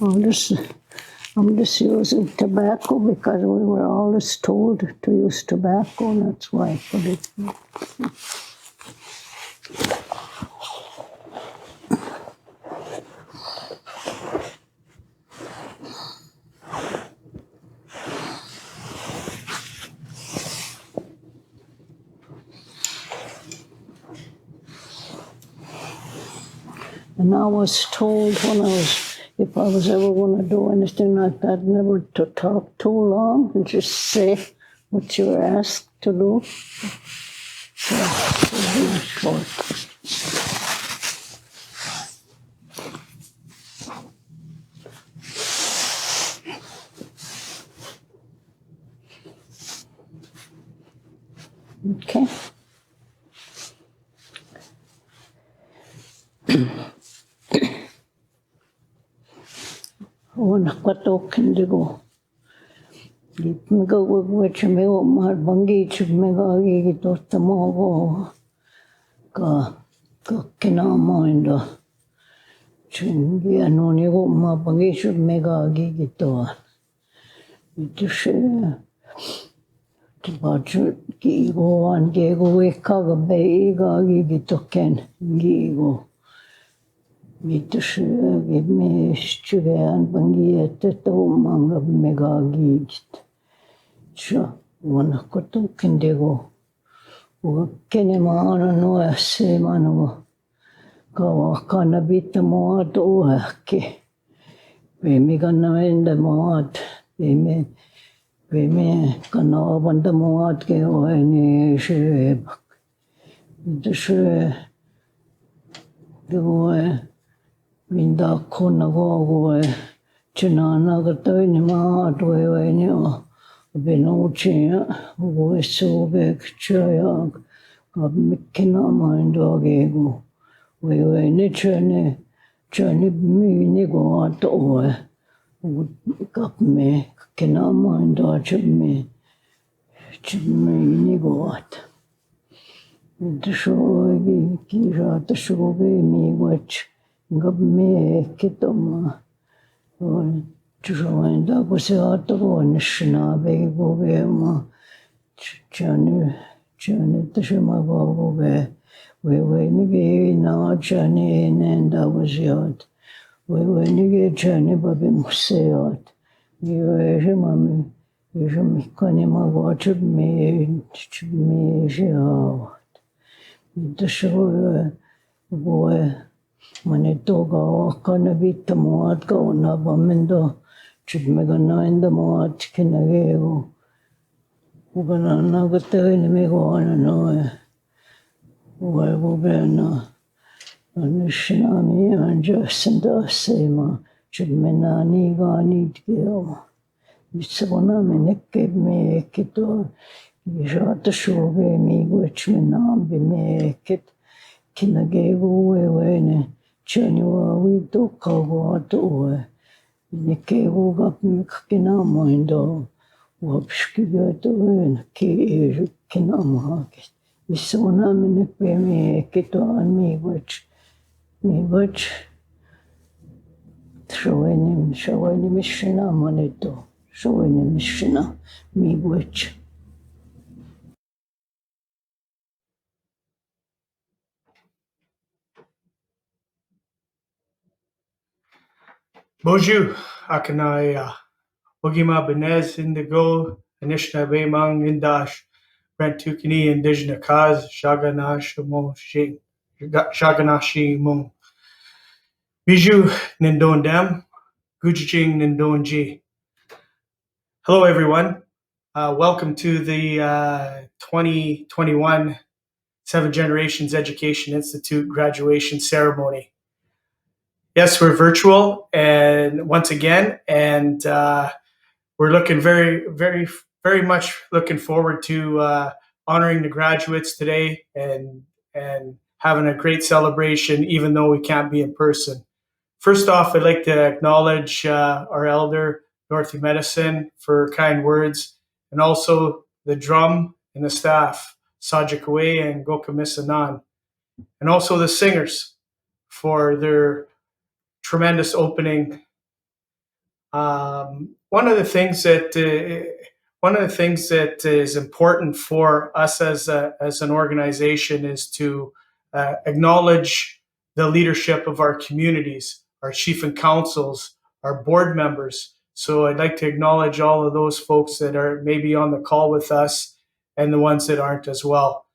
I'm just using tobacco because we were always told to use tobacco, and that's why I put it. And I was told if I was ever going to do anything like that, never to talk too long and just say what you were asked to do. So, it'll be short. Okay. Nakatokendigo. Mega which me mar bangi chuk mega gi to tamo ka kinamo chungi anoni go ma bangi chuk mega gi to itushe tibachu ki go an ge go eka be ga gi to ken gi go itushe ge me chuge an bangi to manga mega gi Sure, one koto kendego. Kene maana no se mano. Kawa kana bita moat o ke. Be me kana enda moat. Be me kana banda moat ke o ne she. The she. The boy. Winda kona go. Chinana gato ni maat we ni o. Benoche, who so big chayag, got Mikina mind dog ego. We were in a journey me nigo at all. Got me, cannot mind dodge me, nigo at. The show, Kira, the show, me, which got me, kitoma. Join da was out the one schnabe go ma Johnny the shima go we nige na Johnny and I was yacht. We nige Johnny baby museot. You mami, you me watch me yacht. The show boy. Manitoga kana bita moat ka na bamendo chudmega na inda moat kinagego ugana na gate ni mego ana no ugo bena anishna mi anja senda sema chudmena ni ga ni tgeo bisona meneke me kito jata shoge mi gochmena be me kit kinagego we ne Chanua we do kawa to Nikeo got Mikina mindo, Wapskiga to win, Ki Kinamaki. We saw Naminic me kito and me which showing him Mishina monito, showing him Mishina, me which. Bonjour, Akanai, Ogima Benez, Indigo, Anishna Beimang, Indash, Rentukini, Indigenous Kaz, Shaganashi Mong. Bijou Nindon Dam, Gujijing Nindon Ji. Hello, everyone. Welcome to the 2021 Seven Generations Education Institute graduation ceremony. Yes, we're virtual, and once again, and we're looking very much looking forward to honoring the graduates today and having a great celebration, even though we can't be in person. First off, I'd like to acknowledge our elder, Dorothy Medicine, for kind words, and also the drum and the staff, Sajikawe and Gokamisanan, and also the singers for their tremendous opening One of the things that is important for us as an organization is to acknowledge the leadership of our communities, our chief and councils, our board members. So I'd like to acknowledge all of those folks that are maybe on the call with us and the ones that aren't as well.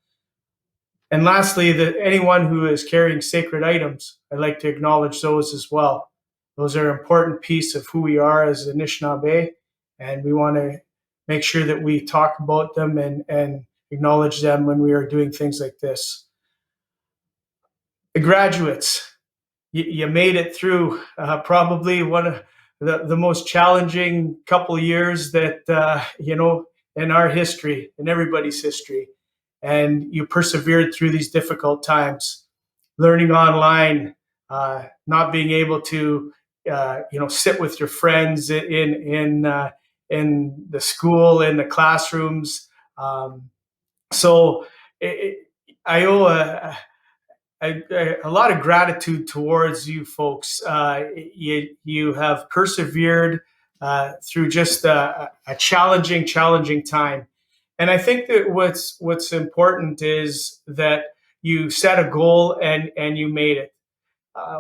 And lastly, anyone who is carrying sacred items, I'd like to acknowledge those as well. Those are an important piece of who we are as Anishinaabe, and we want to make sure that we talk about them and acknowledge them when we are doing things like this. The graduates, you made it through probably one of the most challenging couple of years that, in our history, in everybody's history. And you persevered through these difficult times, learning online, not being able to, sit with your friends in the school, in the classrooms. So I owe a lot of gratitude towards you folks. You have persevered through just a challenging time. And I think that what's important is that you set a goal and you made it.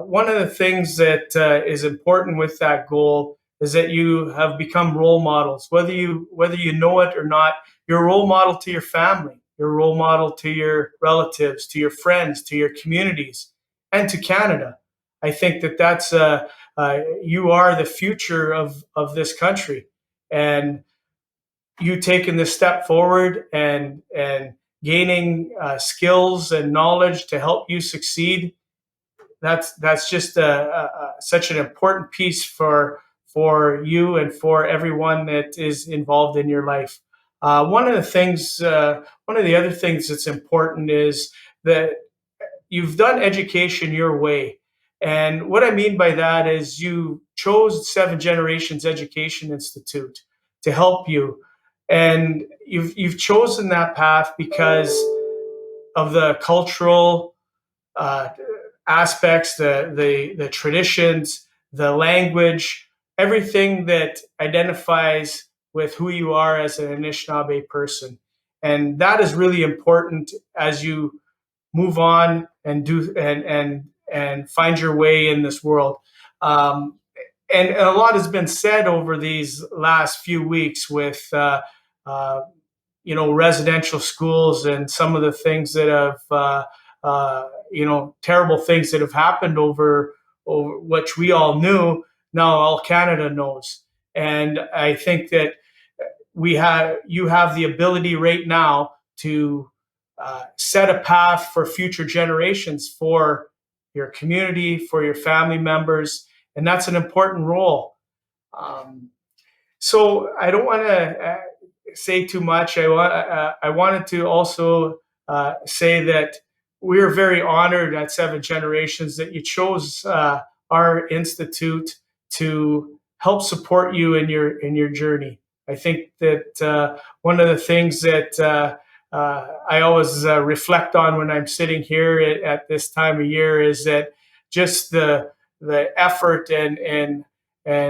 One of the things that is important with that goal is that you have become role models, whether you know it or not. You're a role model to your family, you're a role model to your relatives, to your friends, to your communities, and to Canada. I think that's you are the future of this country, and you taking this step forward and gaining skills and knowledge to help you succeed. That's just such an important piece for you and for everyone that is involved in your life. One of the other things that's important is that you've done education your way. And what I mean by that is you chose Seven Generations Education Institute to help you. And you've chosen that path because of the cultural uh, aspects, the traditions, the language, everything that identifies with who you are as an Anishinaabe person. And that is really important as you move on and do and find your way in this world. And a lot has been said over these last few weeks with uh, residential schools and some of the things that have terrible things that have happened over which we all knew. Now all Canada knows, and I think that you have the ability right now to set a path for future generations, for your community, for your family members, and that's an important role. Um, so I don't want to say too much. I wanted to also say that we're very honored at Seven Generations that you chose our institute to help support you in your journey. I think that one of the things that I always reflect on when I'm sitting here at this time of year is that just the effort and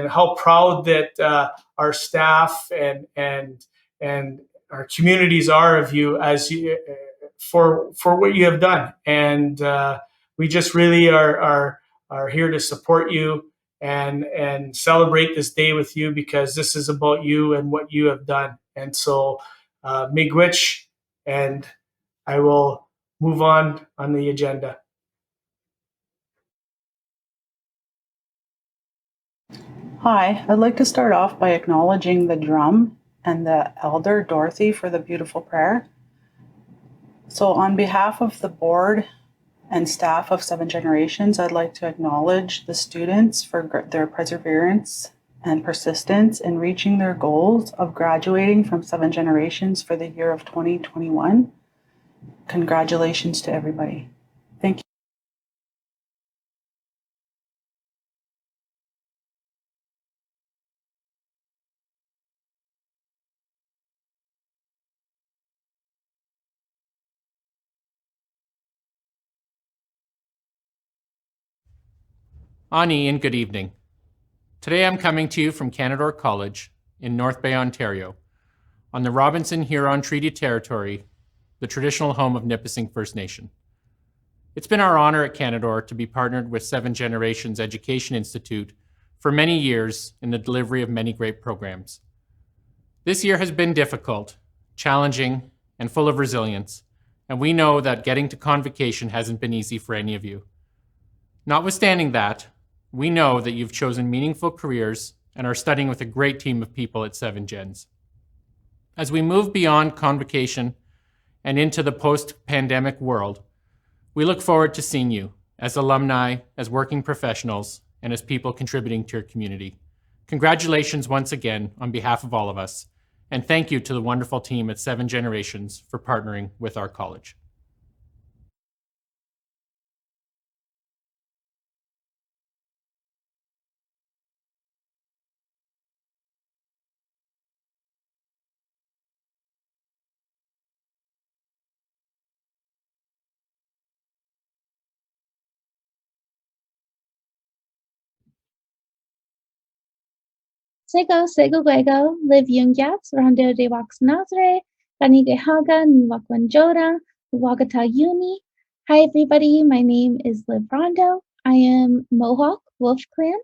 how proud that our staff and our communities are of you as you for what you have done, and we just really are here to support you and celebrate this day with you because this is about you and what you have done. And so, miigwech, and I will move on the agenda. Hi, I'd like to start off by acknowledging the drum and the elder Dorothy for the beautiful prayer. So on behalf of the board and staff of Seven Generations, I'd like to acknowledge the students for their perseverance and persistence in reaching their goals of graduating from Seven Generations for the year of 2021. Congratulations to everybody. Thank you. Ani, and good evening. Today I'm coming to you from Canadore College in North Bay, Ontario, on the Robinson-Huron Treaty Territory, the traditional home of Nipissing First Nation. It's been our honor at Canadore to be partnered with Seven Generations Education Institute for many years in the delivery of many great programs. This year has been difficult, challenging, and full of resilience, and we know that getting to convocation hasn't been easy for any of you. Notwithstanding that, we know that you've chosen meaningful careers and are studying with a great team of people at Seven Gens. As we move beyond convocation and into the post-pandemic world, we look forward to seeing you as alumni, as working professionals, and as people contributing to your community. Congratulations once again on behalf of all of us, and thank you to the wonderful team at Seven Generations for partnering with our college. Sego, sego, guego, live yungyats, rondo de wax nazare, ranige haga, nwakwanjora, wagata uni. Hi, everybody. My name is Liv Rondo. I am Mohawk Wolf Clan,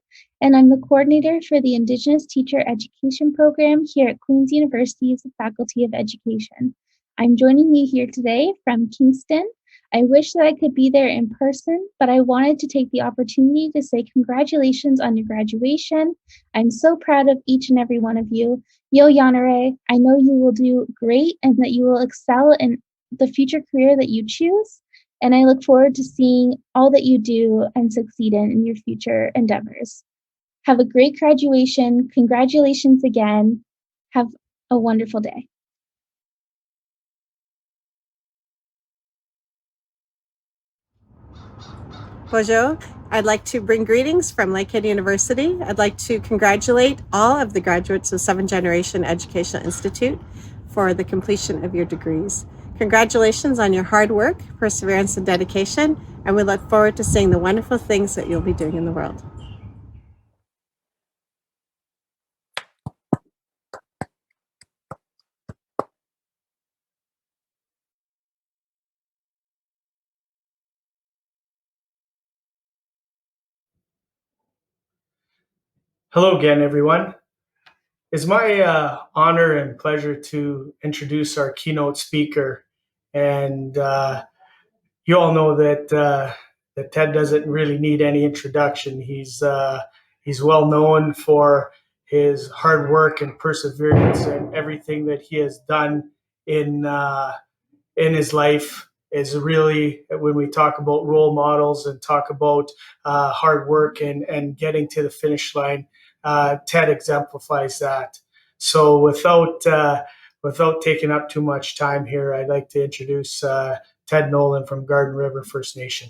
and I'm the coordinator for the Indigenous Teacher Education Program here at Queen's University's Faculty of Education. I'm joining you here today from Kingston. I wish that I could be there in person, but I wanted to take the opportunity to say congratulations on your graduation. I'm so proud of each and every one of you. Yo Yanare, I know you will do great and that you will excel in the future career that you choose. And I look forward to seeing all that you do and succeed in your future endeavors. Have a great graduation. Congratulations again. Have a wonderful day. Bonjour. I'd like to bring greetings from Lakehead University. I'd like to congratulate all of the graduates of Seven Generation Educational Institute for the completion of your degrees. Congratulations on your hard work, perseverance, and dedication, and we look forward to seeing the wonderful things that you'll be doing in the world. Hello again, everyone. It's my honor and pleasure to introduce our keynote speaker. And you all know that Ted doesn't really need any introduction. He's well known for his hard work and perseverance and everything that he has done in his life. Is really, when we talk about role models and talk about hard work and getting to the finish line, Ted exemplifies that. So without taking up too much time here, I'd like to introduce Ted Nolan from Garden River First Nation.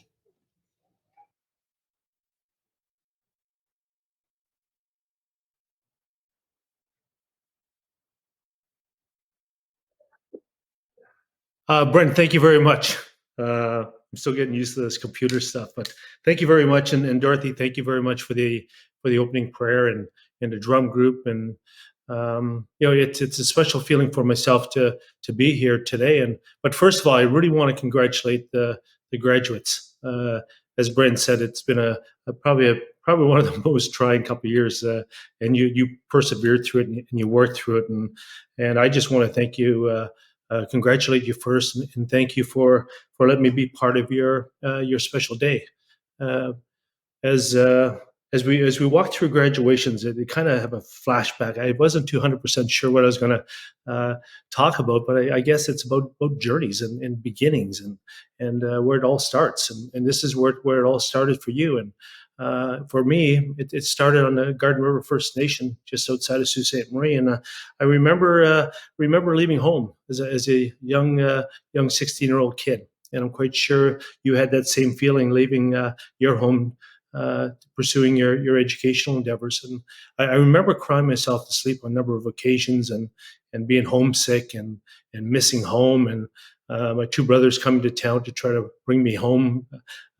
Brent, thank you very much. I'm still getting used to this computer stuff, but thank you very much. And Dorothy, thank you very much for the opening prayer and the drum group. And it's a special feeling for myself to be here today. But first of all, I really want to congratulate the graduates. As Brent said, it's been probably one of the most trying couple of years, and you persevered through it and you worked through it. And I just want to thank you. Congratulate you first, and thank you for letting me be part of your special day. As we walk through graduations, it kind of have a flashback. I wasn't 200% sure what I was going to talk about, but I guess it's about journeys and beginnings and where it all starts. And this is where it all started for you. And for me, it started on the Garden River First Nation, just outside of Sault Ste. Marie. And I remember leaving home as a young 16-year-old kid. And I'm quite sure you had that same feeling leaving your home pursuing your educational endeavors. And I remember crying myself to sleep on a number of occasions, and being homesick and missing home, and my two brothers coming to town to try to bring me home.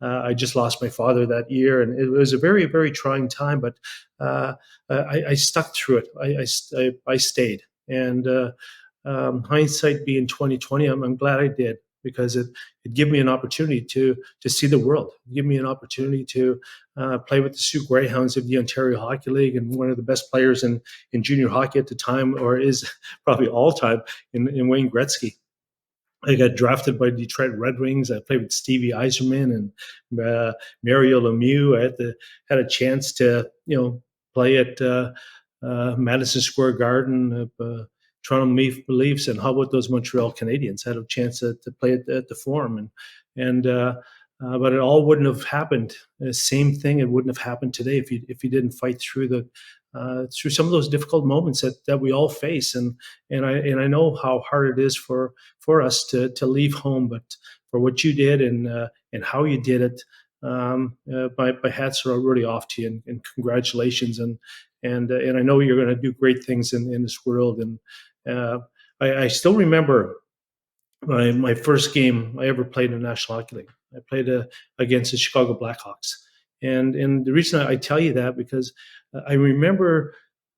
I just lost my father that year, and it was a very, very trying time, but I stuck through it. I stayed. And hindsight being 2020, I'm glad I did, because it gave me an opportunity to see the world. It gave me an opportunity to play with the Sioux Greyhounds of the Ontario Hockey League, and one of the best players in junior hockey at the time, or is probably all time, in Wayne Gretzky. I got drafted by Detroit Red Wings. I played with Stevie Yzerman and Mario Lemieux. I had a chance to play at Madison Square Garden, Toronto Maple Leafs, and how about those Montreal Canadiens? I had a chance to play at the Forum, but it all wouldn't have happened. The same thing, it wouldn't have happened today if you didn't fight through through some of those difficult moments that we all face. And I know how hard it is for us to leave home, but for what you did and how you did it, my hats are really off to you, and congratulations. And I know you're going to do great things in this world. And I still remember my first game I ever played in the National Hockey League. I played against the Chicago Blackhawks. And the reason I tell you that, because I remember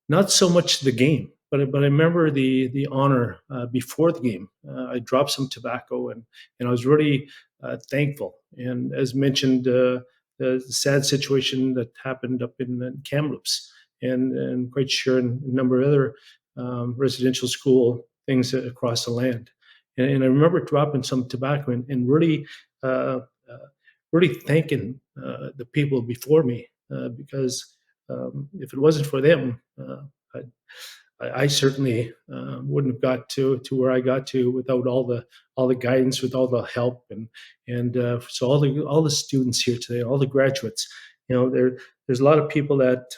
not so much the game, but I remember the honor before the game. I dropped some tobacco, and I was really thankful. And as mentioned, the sad situation that happened up in Kamloops, and quite sure in a number of other residential school things across the land. And I remember dropping some tobacco and really thanking the people before me, because if it wasn't for them, I certainly wouldn't have got to where I got to without all the guidance, with all the help, and so all the students here today, all the graduates, there's a lot of people that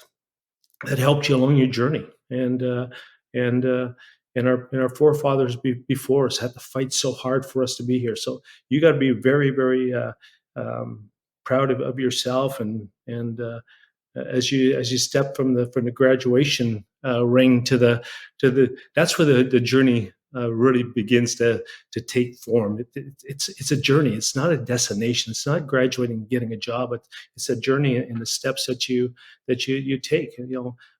helped you along your journey, and our forefathers before us had to fight so hard for us to be here. So you got to be very, very proud of yourself, and as you step from the graduation ring to the that's where the journey really begins to take form. It's a journey. It's not a destination. It's not graduating and getting a job. It's a journey in the steps that you take.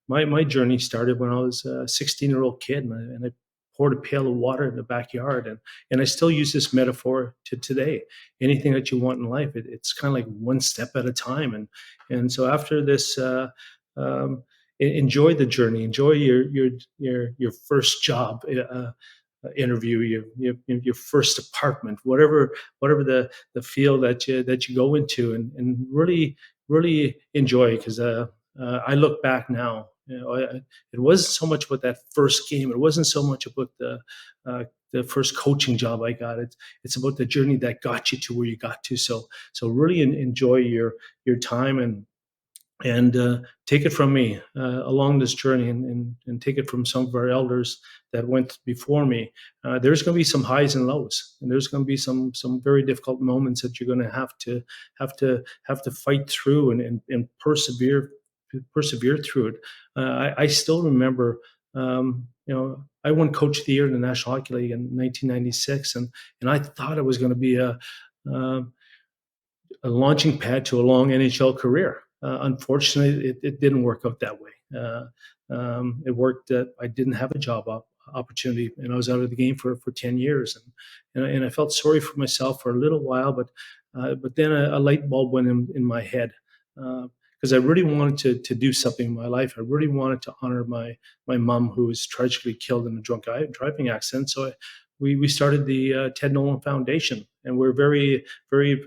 My journey started when I was a 16-year-old kid, and I poured a pail of water in the backyard, and I still use this metaphor to today. Anything that you want in life, it's kind of like one step at a time. And so after this, enjoy the journey. Enjoy your first job interview, your first apartment, whatever the field that you go into, and really enjoy, because I look back now. It wasn't so much about that first game. It wasn't so much about the first coaching job I got. It's about the journey that got you to where you got to. So really enjoy your time, and take it from me along this journey, and take it from some of our elders that went before me. There's going to be some highs and lows, and there's going to be some very difficult moments that you're going to have to fight through and persevere through it. I still remember, I won Coach of the Year in the National Hockey League in 1996, and I thought it was going to be a launching pad to a long NHL career. Unfortunately, it didn't work out that way. It worked that I didn't have a job opportunity, and I was out of the game for 10 years, and I felt sorry for myself for a little while, but then a light bulb went in my head. Because I really wanted to do something in my life. I really wanted to honor my mom, who was tragically killed in a drunk driving accident. So we started the Ted Nolan Foundation, and we're very, very,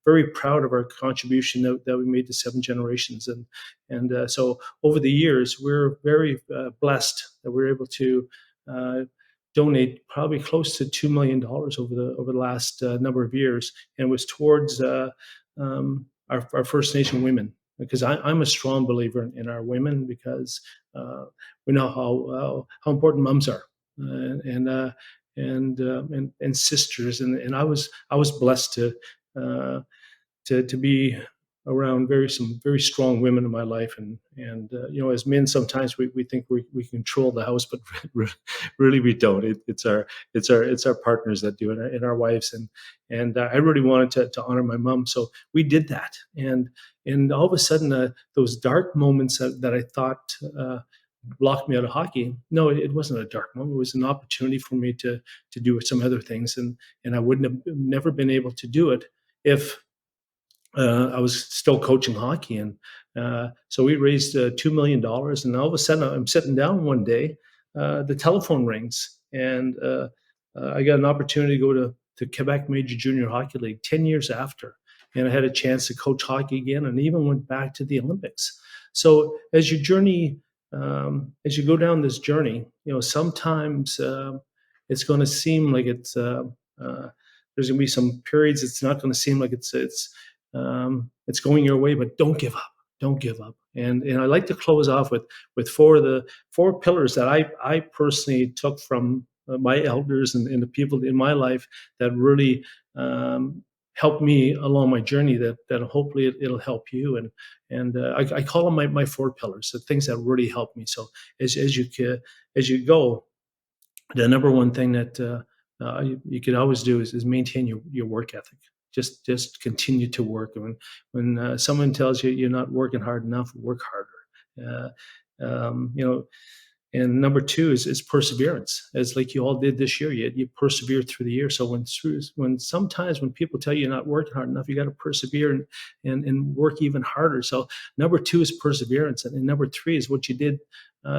very proud of our contribution that we made to 7 generations. And so over the years, we're very blessed that we're able to donate probably close to $2 million over the last number of years, and it was towards our First Nation women. Because I'm a strong believer in our women, because we know how important moms are, and sisters, and I was blessed to be around some very strong women in my life, and as men sometimes we think we control the house, but really we don't. It's our partners that do it, and our wives, and I really wanted to honor my mom, so we did that, and all of a sudden those dark moments that I thought blocked me out of hockey. No, it wasn't a dark moment. It was an opportunity for me to do some other things, and I wouldn't have never been able to do it if I was still coaching hockey. And so we raised $2 million, and all of a sudden I'm sitting down one day, the telephone rings, and I got an opportunity to go to Quebec Major Junior Hockey League 10 years after, and I had a chance to coach hockey again, and even went back to the Olympics. So as your journey, as you go down this journey, sometimes it's going to seem like it's there's going to be some periods it's not going to seem like it's going your way, but don't give up. Don't give up. And I like to close off with four pillars that I personally took from my elders and the people in my life that really helped me along my journey, that hopefully it'll help you. And I call them my four pillars, the things that really help me. So as you go, the number one thing that you could always do is maintain your work ethic. Just continue to work. When someone tells you you're not working hard enough, work harder. And number two is perseverance. As like you all did this year, you persevered through the year. So when sometimes when people tell you you're not working hard enough, you got to persevere and work even harder. So number two is perseverance, and number three is what you did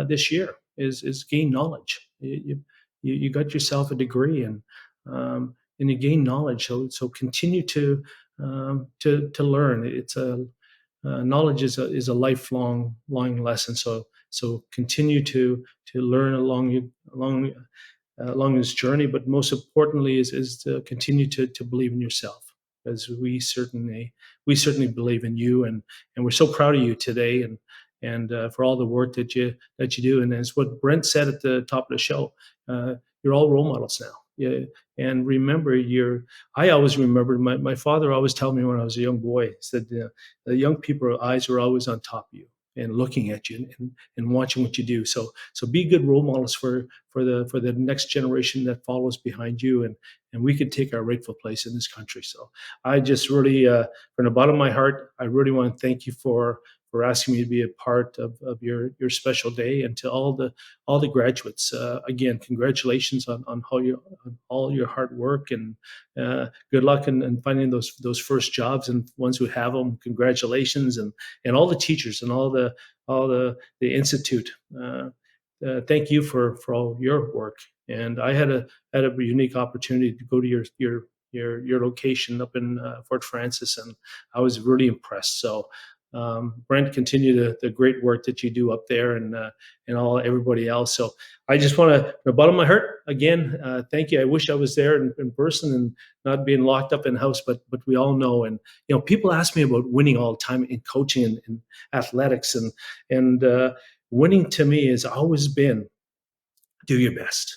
this year is gain knowledge. You got yourself a degree, and you gain knowledge. So continue to learn. It's knowledge is a lifelong lesson. So continue to learn along this journey. But most importantly is to continue to believe in yourself, as we certainly believe in you, and we're so proud of you today, and for all the work that you do. And as what Brent said at the top of the show, you're all role models now. Yeah, and remember, I always remember my father always told me when I was a young boy, he said the young people's eyes are always on top of you and looking at you and watching what you do. So be good role models for the next generation that follows behind you, and we can take our rightful place in this country. So I just really, from the bottom of my heart, I really want to thank you for asking me to be a part of your special day. And to all the graduates, again, congratulations on all your hard work, and good luck in finding those first jobs, and ones who have them, congratulations, and all the teachers and all the institute. Thank you for all your work. And I had a unique opportunity to go to your location up in Fort Francis, and I was really impressed. So Brent, continue the great work that you do up there, and everybody else. So I just want to, from the bottom of my heart, again, thank you. I wish I was there in person and not being locked up in house, but we all know. And people ask me about winning all the time in coaching and athletics, and winning to me has always been do your best,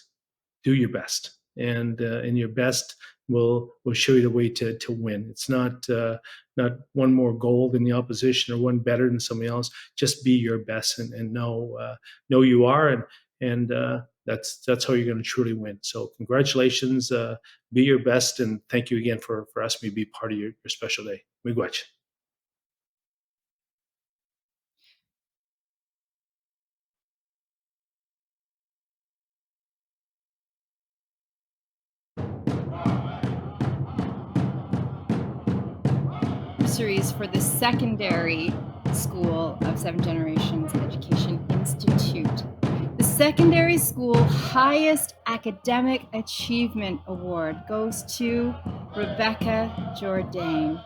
and your best will show you the way to win. It's not one more goal than the opposition or one better than somebody else. Just be your best, and know you are, and that's how you're going to truly win. So congratulations, be your best, and thank you again for asking me to be part of your special day. Miigwech. Bursaries for the Secondary School of Seven Generations Education Institute. The Secondary School Highest Academic Achievement Award goes to Rebecca Jourdain.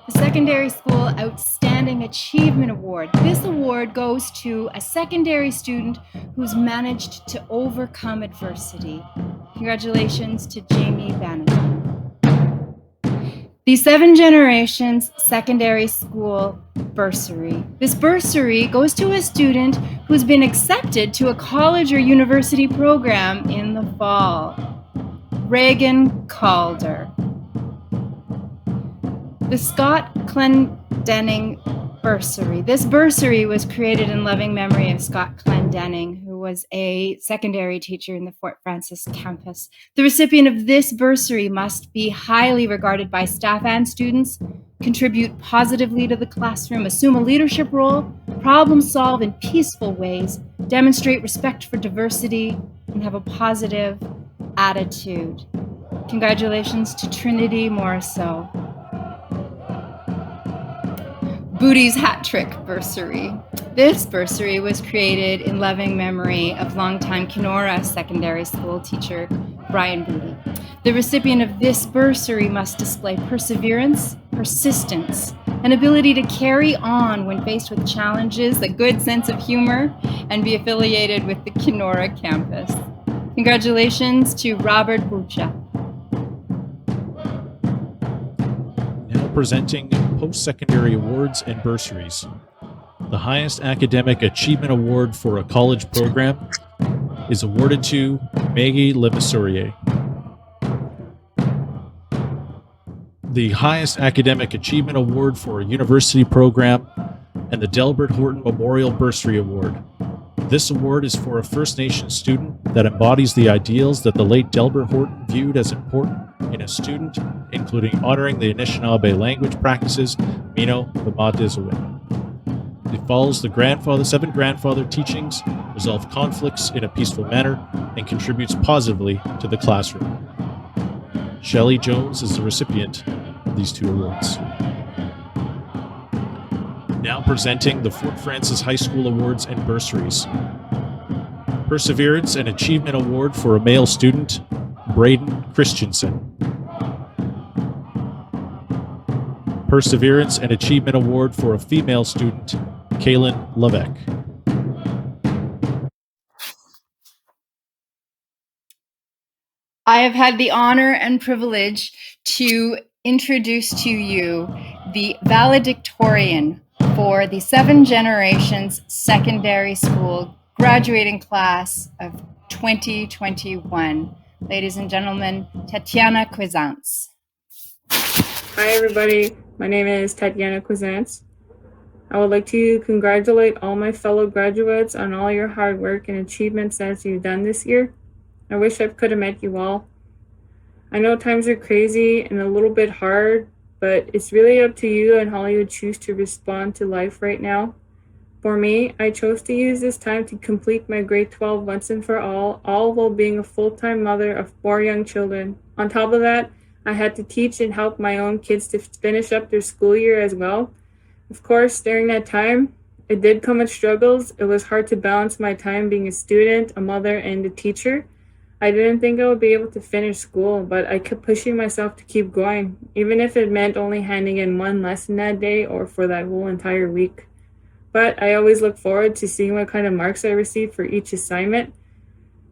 The Secondary School Outstanding Achievement Award. This award goes to a secondary student who's managed to overcome adversity. Congratulations to Jamie Bannerman. The Seven Generations Secondary School Bursary. This bursary goes to a student who's been accepted to a college or university program in the fall. Reagan Calder. The Scott Clendenning Bursary. This bursary was created in loving memory of Scott Clendenning, who was a secondary teacher in the Fort Frances campus. The recipient of this bursary must be highly regarded by staff and students, contribute positively to the classroom, assume a leadership role, problem solve in peaceful ways, demonstrate respect for diversity, and have a positive attitude. Congratulations to Trinity Morisseau. Booty's Hat Trick Bursary. This bursary was created in loving memory of longtime Kenora Secondary School teacher Brian Booty. The recipient of this bursary must display perseverance, persistence, an ability to carry on when faced with challenges, a good sense of humor, and be affiliated with the Kenora campus. Congratulations to Robert Bucha. Now presenting post-secondary awards and bursaries. The highest academic achievement award for a college program is awarded to Maggie Levasseur. The highest academic achievement award for a university program and the Delbert Horton Memorial Bursary Award. This award is for a First Nation student that embodies the ideals that the late Delbert Horton viewed as important in a student, including honoring the Anishinaabe language practices, Mino Bamadiziwin. It follows the seven grandfather teachings, resolves conflicts in a peaceful manner, and contributes positively to the classroom. Shelley Jones is the recipient of these two awards. Now presenting the Fort Frances High School Awards and Bursaries. Perseverance and Achievement Award for a male student, Braden Christensen. Perseverance and Achievement Award for a female student, Kaylin Levesque. I have had the honor and privilege to introduce to you the valedictorian for the 7 Generations Secondary School graduating class of 2021. Ladies and gentlemen, Tatiana Cuisance. Hi everybody, my name is Tatiana Cuisance. I would like to congratulate all my fellow graduates on all your hard work and achievements that you've done this year. I wish I could have met you all. I know times are crazy and a little bit hard, but it's really up to you and how you choose to respond to life right now. For me, I chose to use this time to complete my grade 12 once and for all while being a full-time mother of 4 young children. On top of that, I had to teach and help my own kids to finish up their school year as well. Of course, during that time, it did come with struggles. It was hard to balance my time being a student, a mother, and a teacher. I didn't think I would be able to finish school, but I kept pushing myself to keep going, even if it meant only handing in 1 lesson that day or for that whole entire week. But I always look forward to seeing what kind of marks I received for each assignment.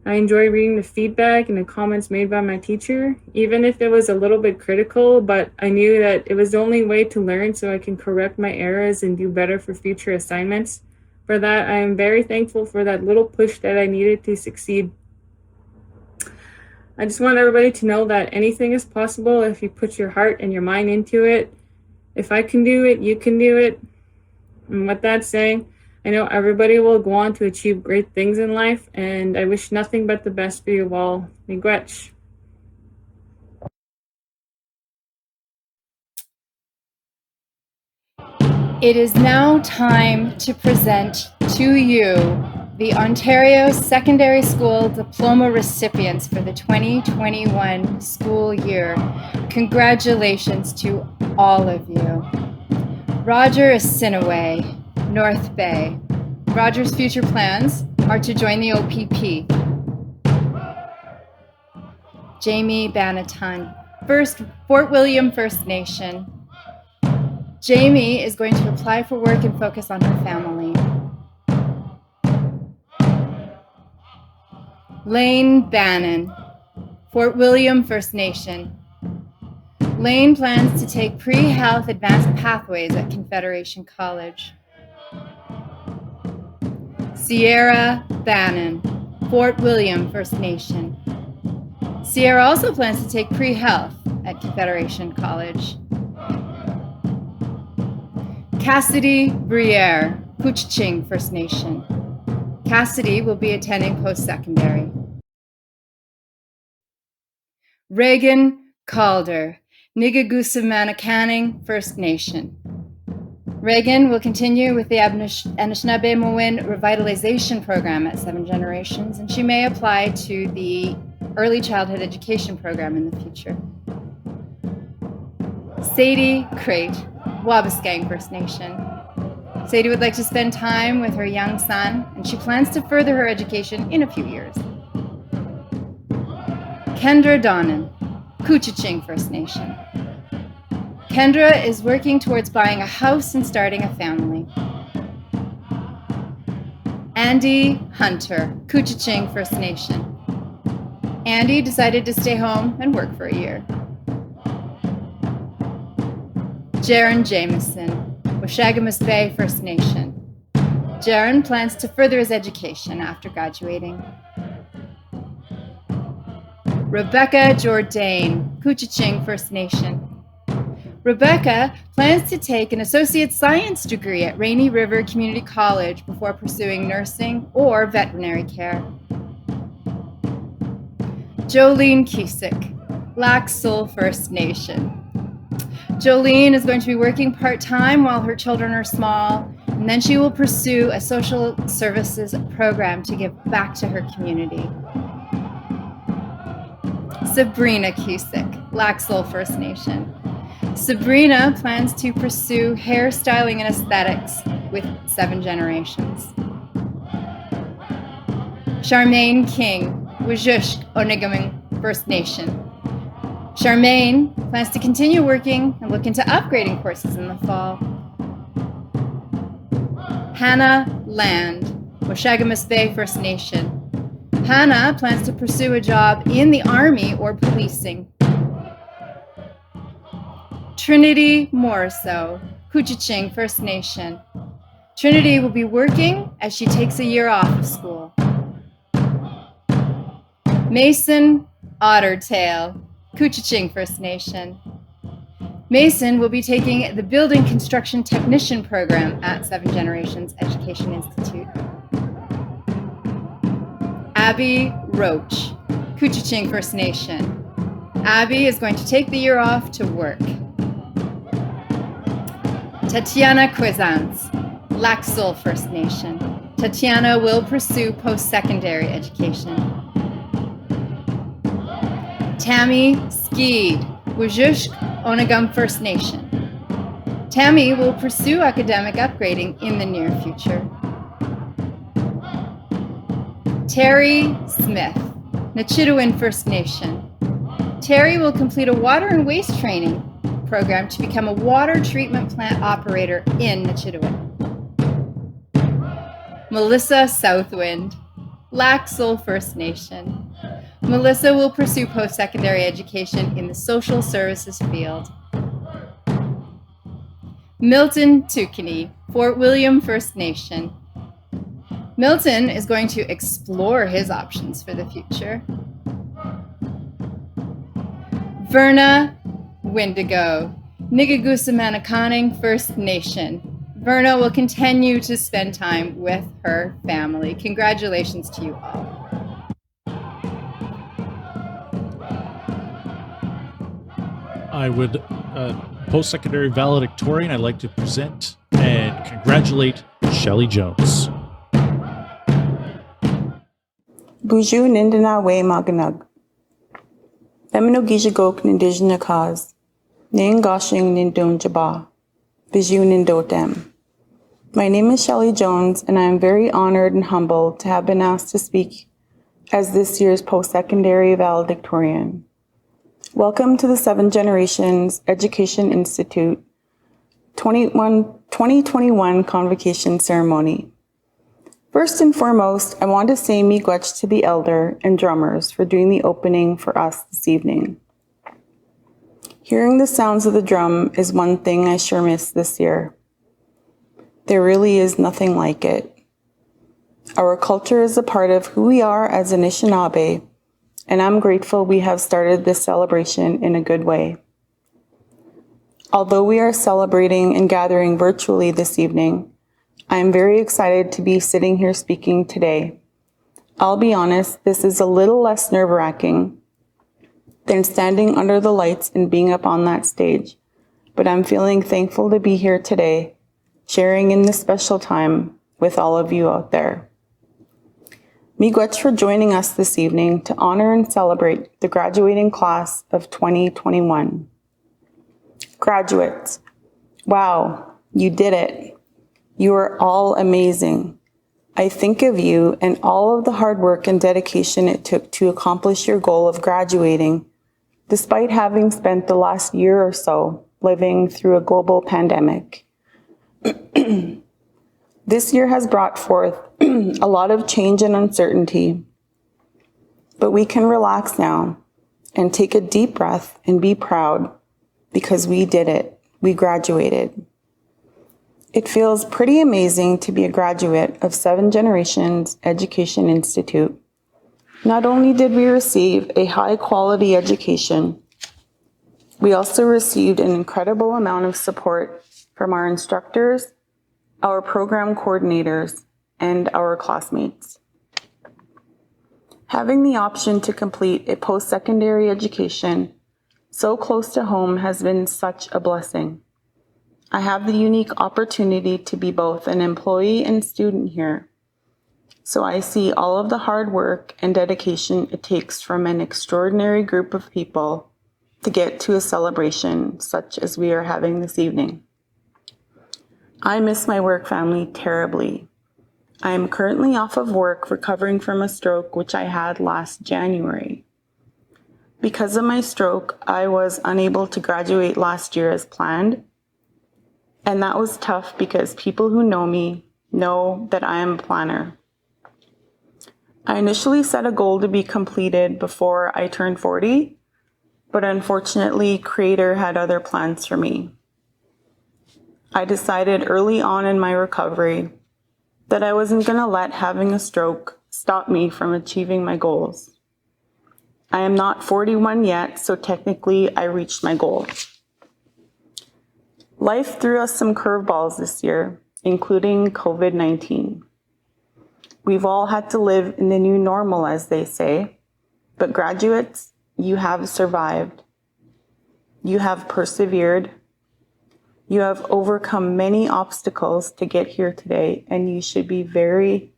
I enjoy reading the feedback and the comments made by my teacher, even if it was a little bit critical, but I knew that it was the only way to learn so I can correct my errors and do better for future assignments. For that, I am very thankful for that little push that I needed to succeed. I just want everybody to know that anything is possible if you put your heart and your mind into it. If I can do it, you can do it. And with that saying, I know everybody will go on to achieve great things in life, and I wish nothing but the best for you all. Miigwech. It is now time to present to you the Ontario Secondary School Diploma recipients for the 2021 school year. Congratulations to all of you. Roger Asinaway, North Bay. Roger's future plans are to join the OPP. Jamie Bannaton, Fort William First Nation. Jamie is going to apply for work and focus on her family. Lane Bannon, Fort William First Nation. Lane plans to take pre-health advanced pathways at Confederation College. Sierra Bannon, Fort William First Nation. Sierra also plans to take pre-health at Confederation College. Cassidy Briere, Couchiching First Nation. Cassidy will be attending post-secondary. Reagan Calder, Niggagusamanakaning First Nation. Reagan will continue with the Anishinaabemowin Revitalization Program at Seven Generations, and she may apply to the Early Childhood Education Program in the future. Sadie Crate, Wabaskang First Nation. Sadie would like to spend time with her young son, and she plans to further her education in a few years. Kendra Donnan, Couchiching First Nation. Kendra is working towards buying a house and starting a family. Andy Hunter, Couchiching First Nation. Andy decided to stay home and work for a year. Jaron Jameson, Washagamus Bay First Nation. Jaron plans to further his education after graduating. Rebecca Jourdain, Couchiching First Nation. Rebecca plans to take an associate science degree at Rainy River Community College before pursuing nursing or veterinary care. Jolene Cusick, Lac Seul First Nation. Jolene is going to be working part-time while her children are small, and then she will pursue a social services program to give back to her community. Sabrina Cusick, Lac Seul First Nation. Sabrina plans to pursue hairstyling and aesthetics with Seven Generations. Charmaine King, Wajushk Onegaming First Nation. Charmaine plans to continue working and look into upgrading courses in the fall. Hannah Land, Washagamus Bay First Nation. Hannah plans to pursue a job in the Army or policing. Trinity Morriso, Couchiching First Nation. Trinity will be working as she takes a year off of school. Mason Ottertail, Couchiching First Nation. Mason will be taking the Building Construction Technician program at Seven Generations Education Institute. Abby Roach, Couchiching First Nation. Abby is going to take the year off to work. Tatiana Cuisance, Lac Seul First Nation. Tatiana will pursue post-secondary education. Tammy Skeed, Wajushk Onagum First Nation. Tammy will pursue academic upgrading in the near future. Terry Smith, Nachitowin First Nation. Terry will complete a water and waste training program to become a water treatment plant operator in Nachitowin. Melissa Southwind, Lac Seul First Nation. Melissa will pursue post-secondary education in the social services field. Milton Tukini, Fort William First Nation. Milton is going to explore his options for the future. Verna Windigo, Niggagusamanakaning First Nation. Verna will continue to spend time with her family. Congratulations to you all. I would post-secondary valedictorian. I'd like to present and congratulate Shelley Jones. Buju Nindana We Maganug. Emino Gijagok Nindijna Kaz. Ning Goshing Nindon Jaba. Biju Nindotem. My name is Shelley Jones, and I am very honored and humbled to have been asked to speak as this year's post-secondary valedictorian. Welcome to the Seven Generations Education Institute 2021 Convocation Ceremony. First and foremost, I want to say miigwech to the elder and drummers for doing the opening for us this evening. Hearing the sounds of the drum is one thing I sure miss this year. There really is nothing like it. Our culture is a part of who we are as Anishinaabe, and I'm grateful we have started this celebration in a good way. Although we are celebrating and gathering virtually this evening, I am very excited to be sitting here speaking today. I'll be honest, this is a little less nerve-wracking than standing under the lights and being up on that stage, but I'm feeling thankful to be here today, sharing in this special time with all of you out there. Miigwech for joining us this evening to honor and celebrate the graduating class of 2021. Graduates, wow, you did it. You are all amazing. I think of you and all of the hard work and dedication it took to accomplish your goal of graduating, despite having spent the last year or so living through a global pandemic. This year has brought forth a lot of change and uncertainty, but we can relax now and take a deep breath and be proud because we did it. We graduated. It feels pretty amazing to be a graduate of 7 Generations Education Institute. Not only did we receive a high-quality education, we also received an incredible amount of support from our instructors, our program coordinators, and our classmates. Having the option to complete a post-secondary education so close to home has been such a blessing. I have the unique opportunity to be both an employee and student here, so I see all of the hard work and dedication it takes from an extraordinary group of people to get to a celebration such as we are having this evening. I miss my work family terribly. I am currently off of work recovering from a stroke which I had last January. Because of my stroke, I was unable to graduate last year as planned, and that was tough because people who know me know that I am a planner. I initially set a goal to be completed before I turned 40, but unfortunately, Creator had other plans for me. I decided early on in my recovery that I wasn't going to let having a stroke stop me from achieving my goals. I am not 41 yet, so technically I reached my goal. Life threw us some curveballs this year, including COVID-19. We've all had to live in the new normal, as they say, but graduates, you have survived. You have persevered. You have overcome many obstacles to get here today, and you should be very,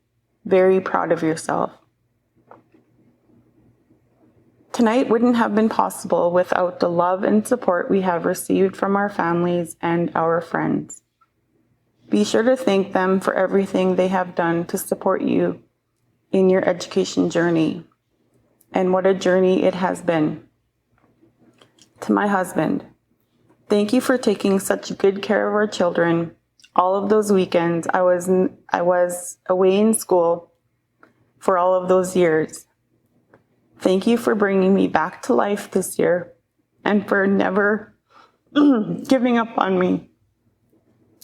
very proud of yourself. Tonight wouldn't have been possible without the love and support we have received from our families and our friends. Be sure to thank them for everything they have done to support you in your education journey, and what a journey it has been. To my husband, thank you for taking such good care of our children. All of those weekends, I was away in school for all of those years. Thank you for bringing me back to life this year and for never giving up on me.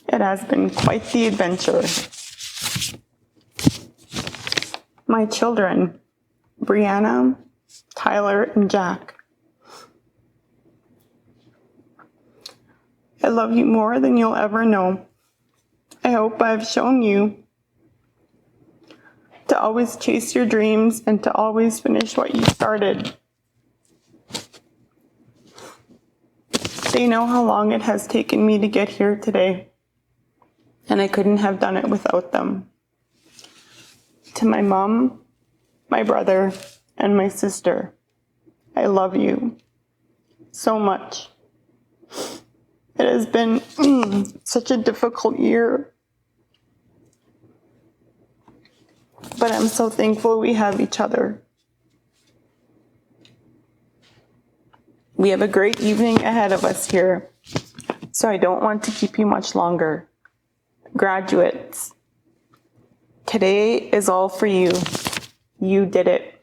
It has been quite the adventure. My children, Brianna, Tyler, and Jack, I love you more than you'll ever know. I hope I've shown you to always chase your dreams and to always finish what you started. They know how long it has taken me to get here today, and I couldn't have done it without them. To my mom, my brother, and my sister, I love you so much. It has been such a difficult year, but I'm so thankful we have each other. We have a great evening ahead of us here, so I don't want to keep you much longer. Graduates, today is all for you. You did it.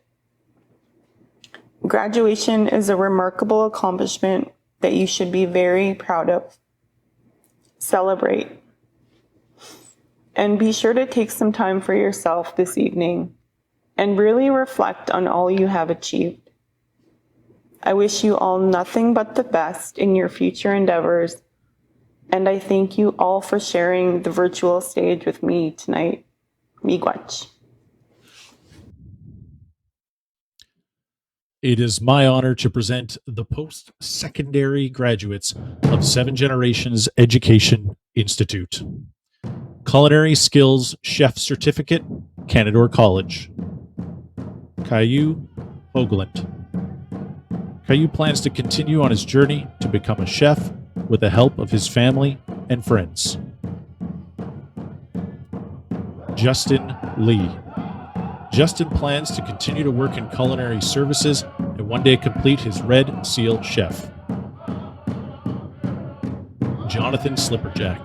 Graduation is a remarkable accomplishment that you should be very proud of. Celebrate. And be sure to take some time for yourself this evening and really reflect on all you have achieved. I wish you all nothing but the best in your future endeavors and I thank you all for sharing the virtual stage with me tonight. Miigwech. It is my honor to present the post-secondary graduates of Seven Generations Education Institute. Culinary Skills Chef Certificate, Canadore College. Caillou Hoagland. Caillou plans to continue on his journey to become a chef with the help of his family and friends. Justin Lee. Justin plans to continue to work in culinary services and one day complete his Red Seal Chef. Jonathan Slipperjack.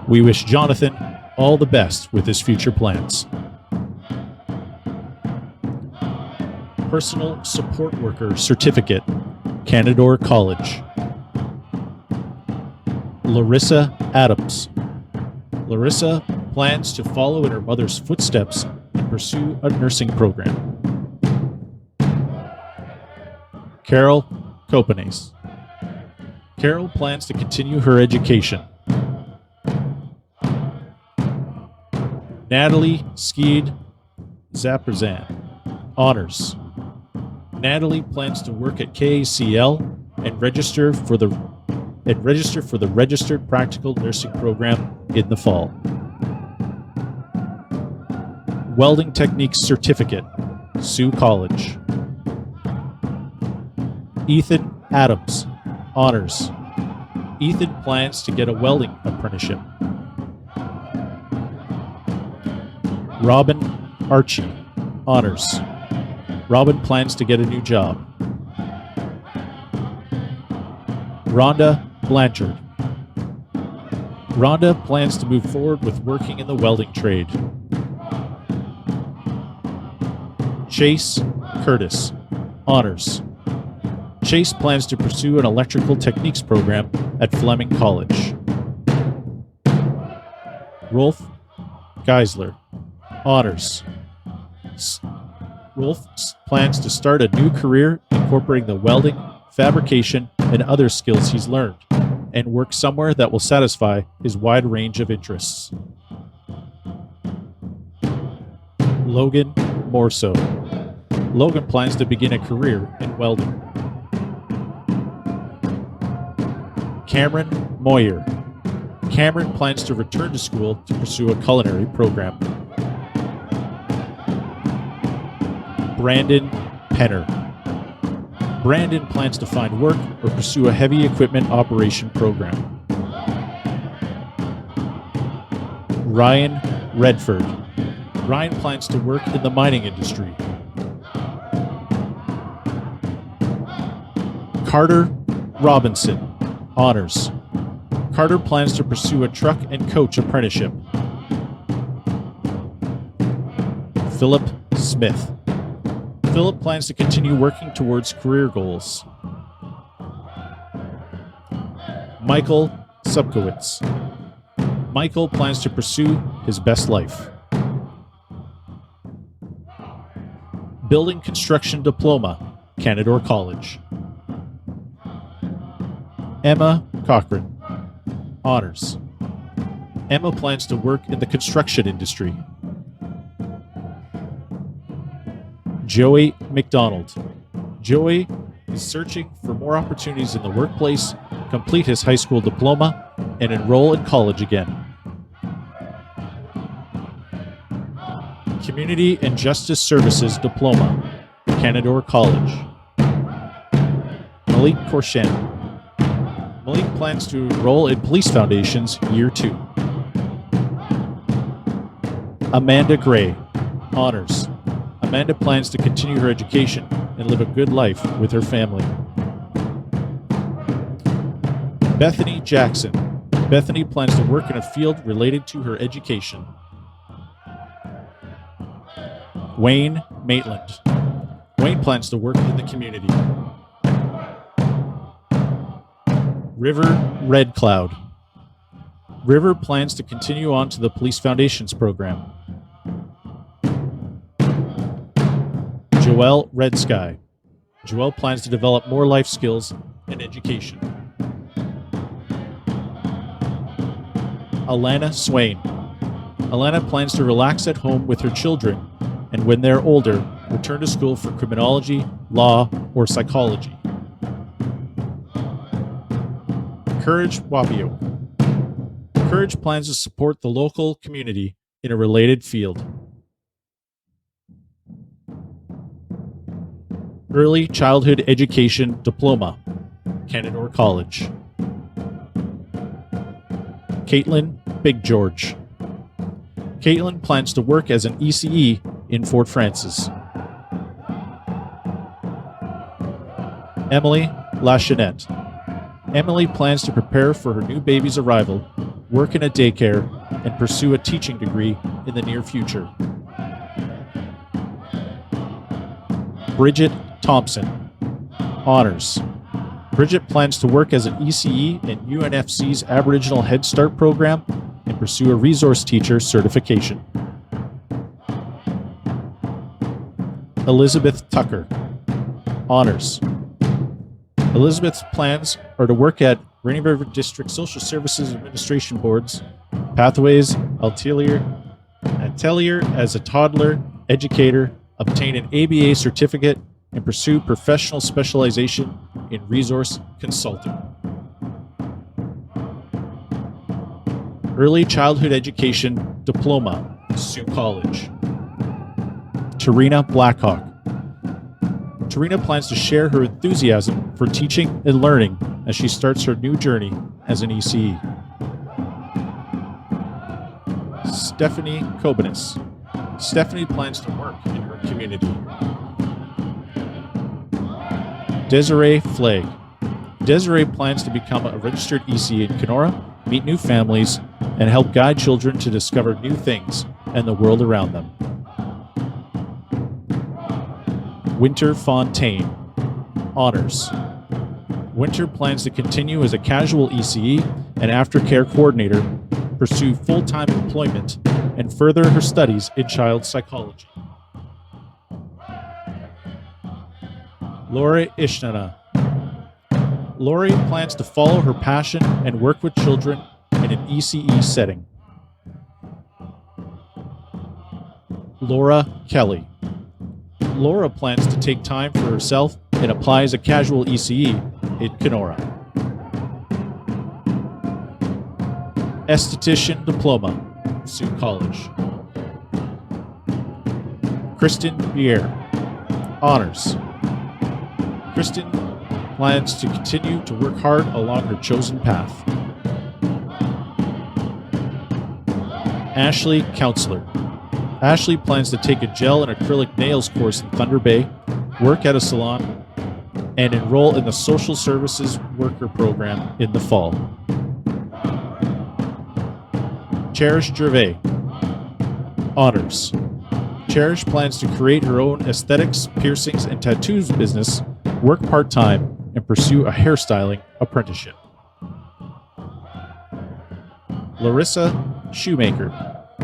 We wish Jonathan all the best with his future plans. Personal Support Worker Certificate, Canadore College. Larissa Adams. Larissa plans to follow in her mother's footsteps and pursue a nursing program. Carol Copenace. Carol plans to continue her education. Natalie Skeed Zaperzan. Honors. Natalie plans to work at KACL and register for the Registered Practical Nursing Program in the fall. Welding Techniques Certificate, Sioux College. Ethan Adams, Honors. Ethan plans to get a welding apprenticeship. Robin Archie, Honors. Robin plans to get a new job. Rhonda Blanchard. Rhonda plans to move forward with working in the welding trade. Chase Curtis, Honors. Chase plans to pursue an electrical techniques program at Fleming College. Rolf Geisler, Honors. Rolf plans to start a new career incorporating the welding, fabrication, and other skills he's learned, and work somewhere that will satisfy his wide range of interests. Logan Morso. Logan plans to begin a career in welding. Cameron Moyer. Cameron plans to return to school to pursue a culinary program. Brandon Penner. Brandon plans to find work or pursue a heavy equipment operation program. Ryan Redford. Ryan plans to work in the mining industry. Carter Robinson, Honors. Carter plans to pursue a truck and coach apprenticeship. Philip Smith. Philip plans to continue working towards career goals. Michael Subkowitz. Michael plans to pursue his best life. Building Construction Diploma, Canadore College. Emma Cochran, Honors. Emma plans to work in the construction industry. Joey McDonald. Joey is searching for more opportunities in the workplace, complete his high school diploma, and enroll in college again. Community and Justice Services Diploma, Canadore College. Malik Korshan. Malik plans to enroll in Police Foundation's Year 2. Amanda Gray, Honors. Amanda plans to continue her education and live a good life with her family. Bethany Jackson. Bethany plans to work in a field related to her education. Wayne Maitland. Wayne plans to work in the community. River Red Cloud. River plans to continue on to the Police Foundations program. Joelle Red Sky. Joelle plans to develop more life skills and education. Alana Swain. Alana plans to relax at home with her children, and when they're older, return to school for criminology, law, or psychology. Courage Wapio. Courage plans to support the local community in a related field. Early Childhood Education Diploma, Canadore College. Caitlin Big George. Caitlin plans to work as an ECE in Fort Francis. Emily Lachenette. Emily plans to prepare for her new baby's arrival, work in a daycare, and pursue a teaching degree in the near future. Bridget Thompson. Honors. Bridget plans to work as an ECE in UNFC's Aboriginal Head Start program and pursue a resource teacher certification. Elizabeth Tucker. Honors. Elizabeth's plans are to work at Rainy River District Social Services Administration Boards, Pathways, Atelier as a toddler educator, obtain an ABA certificate, and pursue professional specialization in resource consulting. Early Childhood Education Diploma, Sioux College. Tarina Blackhawk. Tarina plans to share her enthusiasm for teaching and learning as she starts her new journey as an ECE. Stephanie Kobanis. Stephanie plans to work in her community. Desiree Flagg. Desiree plans to become a registered ECE in Kenora, meet new families, and help guide children to discover new things and the world around them. Winter Fontaine. Honors. Winter plans to continue as a casual ECE and aftercare coordinator, pursue full-time employment, and further her studies in child psychology. Lori Ishnana. Lori plans to follow her passion and work with children in an ECE setting. Laura Kelly. Laura plans to take time for herself and apply as a casual ECE in Kenora. Esthetician Diploma, Sioux College. Kristen Bier. Honors. Kristen plans to continue to work hard along her chosen path. Ashley Counselor. Ashley plans to take a gel and acrylic nails course in Thunder Bay, work at a salon, and enroll in the Social Services Worker Program in the fall. Cherish Gervais. Honors. Cherish plans to create her own aesthetics, piercings, and tattoos business, work part-time, and pursue a hairstyling apprenticeship. Larissa Shoemaker.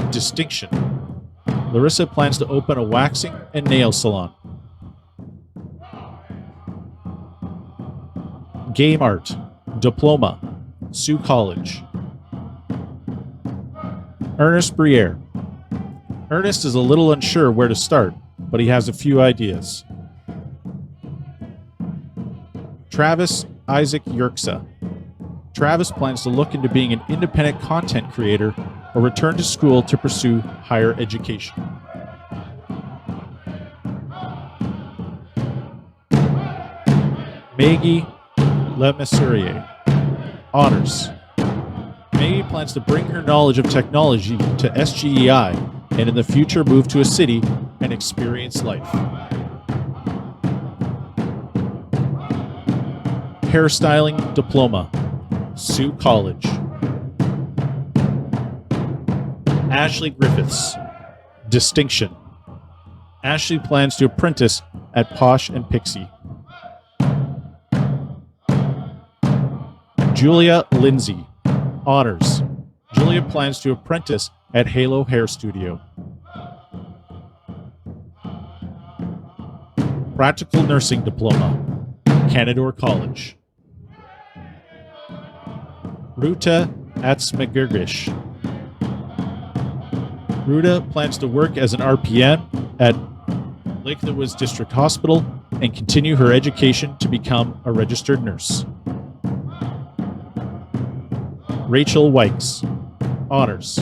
Distinction. Larissa plans to open a waxing and nail salon. Game Art. Diploma. Sioux College. Ernest Briere. Ernest is a little unsure where to start, but he has a few ideas. Travis Isaac Yerksa. Travis plans to look into being an independent content creator or return to school to pursue higher education. Maggie Lemessurier. Honors. Maggie plans to bring her knowledge of technology to SGEI and in the future move to a city and experience life. Hairstyling Diploma, Sioux College. Ashley Griffiths. Distinction. Ashley plans to apprentice at Posh and Pixie. Julia Lindsay. Honors. Julia plans to apprentice at Halo Hair Studio. Practical Nursing Diploma, Canadore College. Ruta Atsmagirgish. Ruda plans to work as an RPN at Lake of the Woods District Hospital and continue her education to become a registered nurse. Rachel Wykes, honors.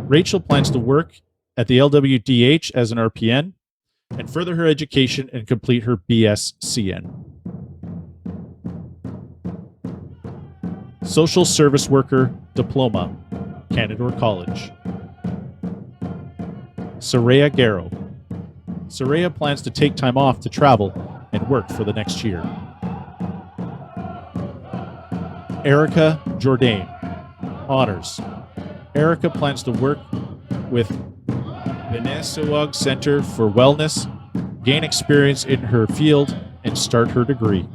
Rachel plans to work at the LWDH as an RPN and further her education and complete her BSCN. Social Service Worker Diploma, Canadore College. Saraya Garrow. Saraya plans to take time off to travel and work for the next year. Erica Jourdain, honors. Erica plans to work with Benesawag Center for Wellness, gain experience in her field, and start her degree.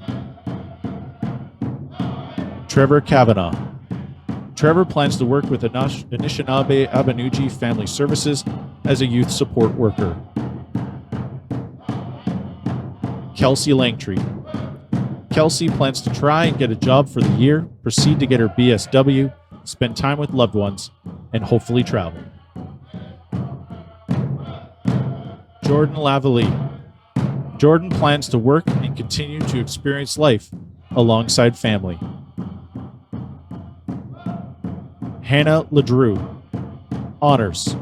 Trevor Kavanaugh. Trevor plans to work with Anishinaabe Abenuje Family Services as a youth support worker. Kelsey Langtree. Kelsey plans to try and get a job for the year, proceed to get her BSW, spend time with loved ones, and hopefully travel. Jordan Lavalley. Jordan plans to work and continue to experience life alongside family. Hannah Ledrew, honors.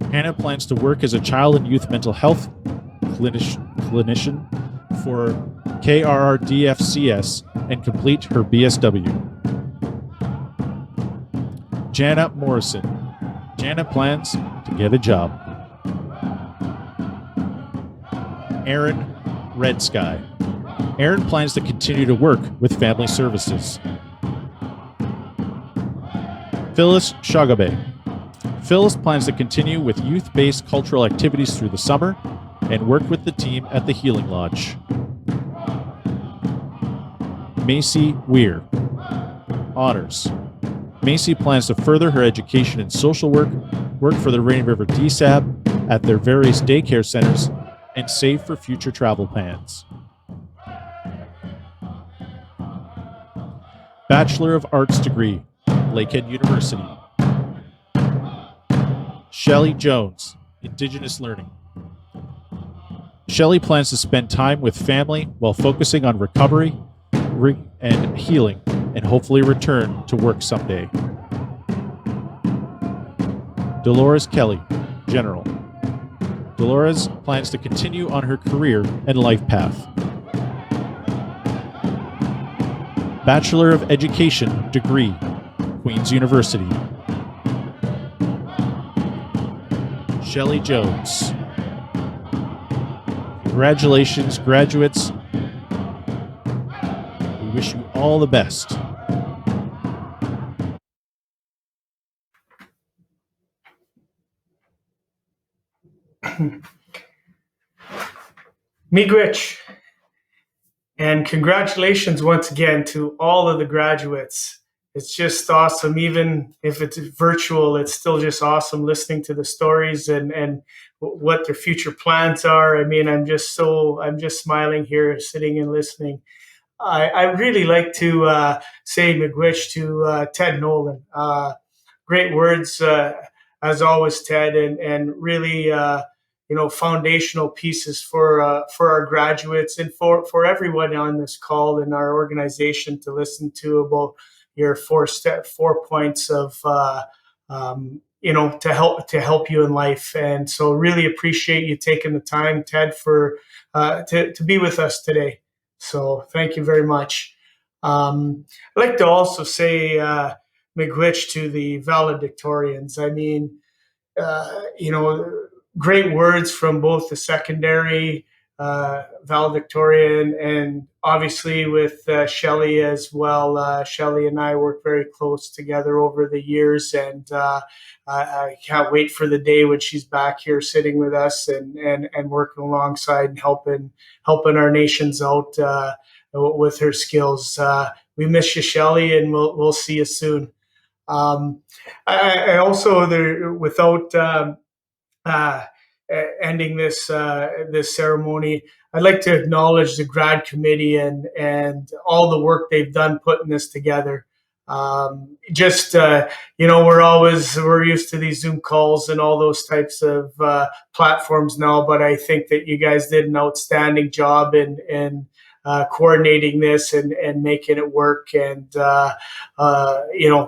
Hannah plans to work as a child and youth mental health clinician for KRRDFCS and complete her BSW. Jana Morrison. Jana plans to get a job. Aaron Red Sky. Aaron plans to continue to work with family services. Phyllis Shagabe. Phyllis plans to continue with youth-based cultural activities through the summer and work with the team at the Healing Lodge. Macy Weir, honors. Macy plans to further her education in social work, work for the Rainy River DSAB at their various daycare centers, and save for future travel plans. Bachelor of Arts degree, Lakehead University. Shelley Jones, Indigenous Learning. Shelley plans to spend time with family while focusing on recovery and healing, and hopefully return to work someday. Dolores Kelly, General. Dolores plans to continue on her career and life path. Bachelor of Education degree, Queen's University. Shelley Jones. Congratulations, graduates. We wish you all the best. Miigwech. And congratulations once again to all of the graduates. It's just awesome. Even if it's virtual, it's still just awesome listening to the stories and what their future plans are. I mean, I'm just smiling here, sitting and listening. I really like to say miigwech to Ted Nolan. Great words, as always, Ted, and really, foundational pieces for our graduates and for everyone on this call in our organization to listen to about your 4 points of to help you in life. And so really appreciate you taking the time, Ted, for to be with us today. So thank you very much. I'd like to also say miigwech to the valedictorians. I mean, great words from both the secondary valedictorian and obviously with Shelley as well. Shelley and I work very close together over the years, and I can't wait for the day when she's back here sitting with us and working alongside and helping our nations out with her skills. We miss you, Shelley, and we'll see you soon. I also, without ending this ceremony, I'd like to acknowledge the Grad Committee and all the work they've done putting this together. we're used to these Zoom calls and all those types of platforms now, but I think that you guys did an outstanding job in coordinating this and making it work, and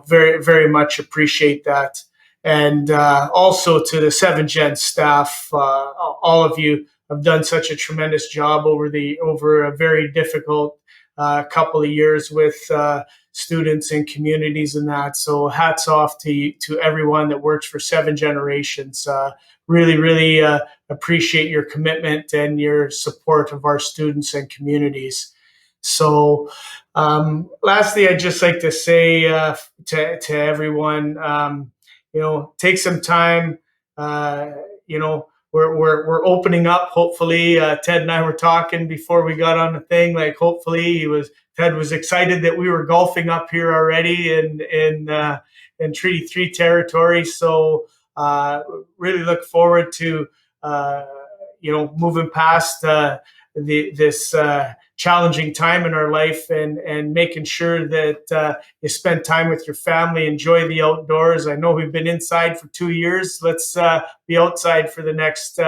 very, very much appreciate that. And also to the 7 Gen staff, all of you have done such a tremendous job over a very difficult couple of years with students and communities and that. So hats off to everyone that works for 7 Generations. Really, really appreciate your commitment and your support of our students and communities. So lastly, I'd just like to say to everyone, take some time. We're opening up. Hopefully, Ted and I were talking before we got on the thing. Like, hopefully, Ted was excited that we were golfing up here already in Treaty 3 territory. So really look forward to moving past this challenging time in our life and making sure that you spend time with your family, enjoy the outdoors. I know we've been inside for 2 years. Let's be outside for the next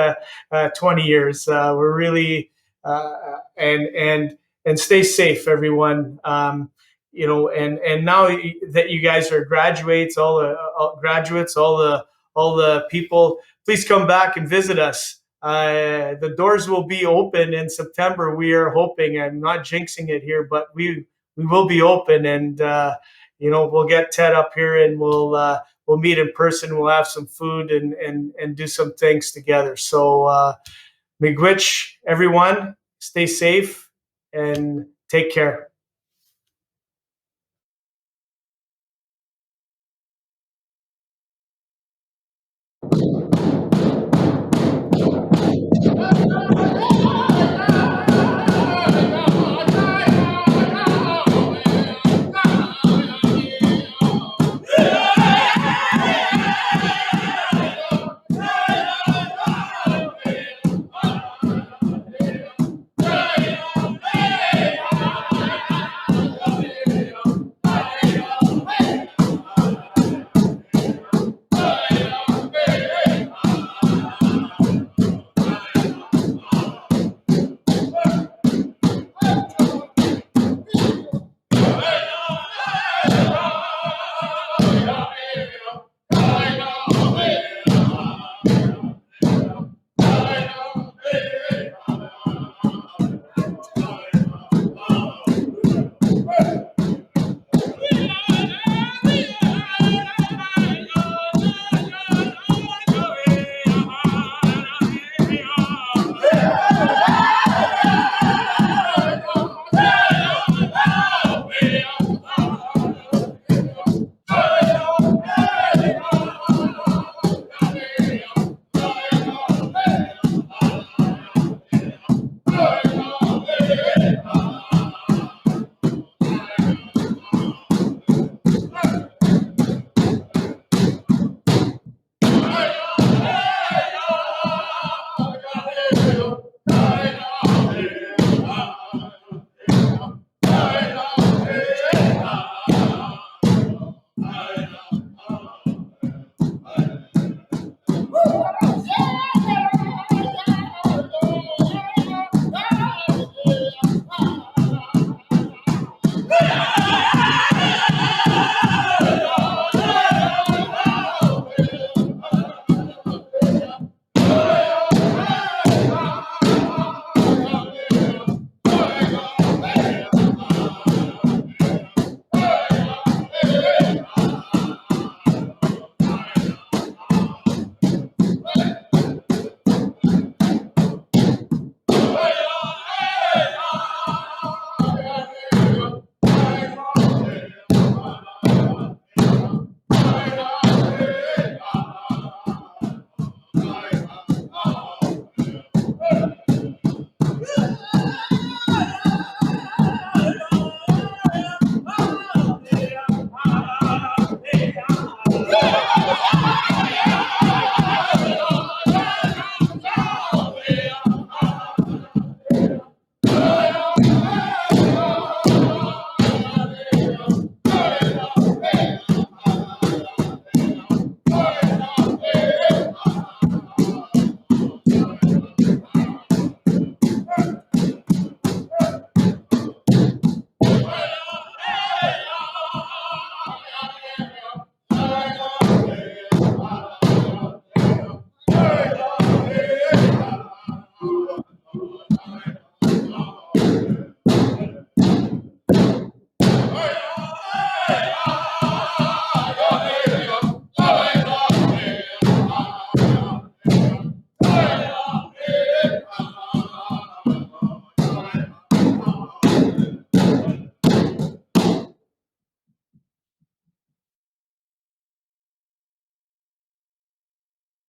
20 years. We're really and stay safe, everyone. And now that you guys are graduates, all the people, please come back and visit us. The doors will be open in September. We are hoping. I'm not jinxing it here, but we will be open, and we'll get Ted up here, and we'll meet in person. We'll have some food and do some things together. So miigwech, everyone. Stay safe and take care.